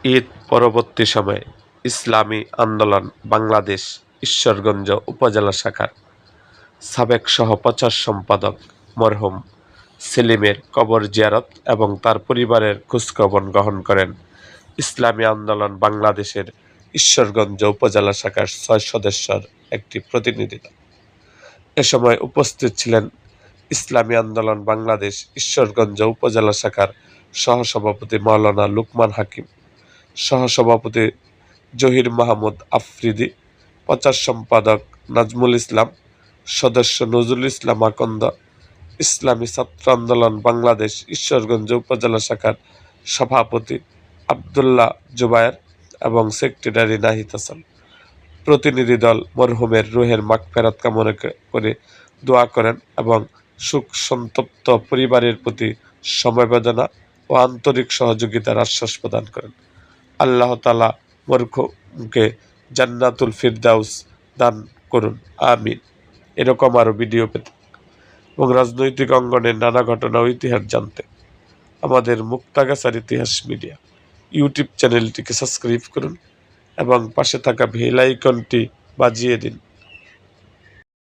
ঈদ পরবর্তী সময়ে ইসলামী আন্দোলন বাংলাদেশ ঈশ্বরগঞ্জ উপজেলা শাখার সাবেক সহ-প্রচার সম্পাদক মরহুম সেলিমের কবর জিয়ারত এবং তার পরিবারের খোঁজখবর গ্রহণ করেন ইসলামী আন্দোলন বাংলাদেশের ঈশ্বরগঞ্জ উপজেলা শাখার ৬ সদস্যের একটি প্রতিনিধি দল। এ সময় উপস্থিত ছিলেন ইসলামী আন্দোলন বাংলাদেশ ঈশ্বরগঞ্জ উপজেলা শাখার সহসভাপতি মাওলানা লুকমান হাকিম, সহসভাপতি জহির মাহমুদ আফ্রিদি, প্রচার সম্পাদক নাজমুল ইসলাম, সদস্য নজরুল ইসলাম আকন্দ, ইসলামী ছাত্র আন্দোলন বাংলাদেশ ঈশ্বরগঞ্জ উপজেলা শাখার সভাপতি আবদুল্লাহ জুবায়ের এবং সেক্রেটারি নাহিদ হাসান। প্রতিনিধি দল মরহুমের রুহের মাগফিরাত কামনা করে দোয়া করেন এবং শোক সন্তপ্ত পরিবারের প্রতি সমবেদনা ও আন্তরিক সহযোগিতার আশ্বাস প্রদান করেন। আল্লাহ তাআলা মরহুমকে জান্নাতুল ফিরদাউস দান করুন, আমিন। এরকম আরও ভিডিও পেতে এবং রাজনৈতিক অঙ্গনের নানা ঘটনা ও ইতিহাস জানতে আমাদের মুক্তাগাছার ইতিহাস মিডিয়া ইউটিউব চ্যানেলটিকে সাবস্ক্রাইব করুন এবং পাশে থাকা বেল আইকনটি বাজিয়ে দিন।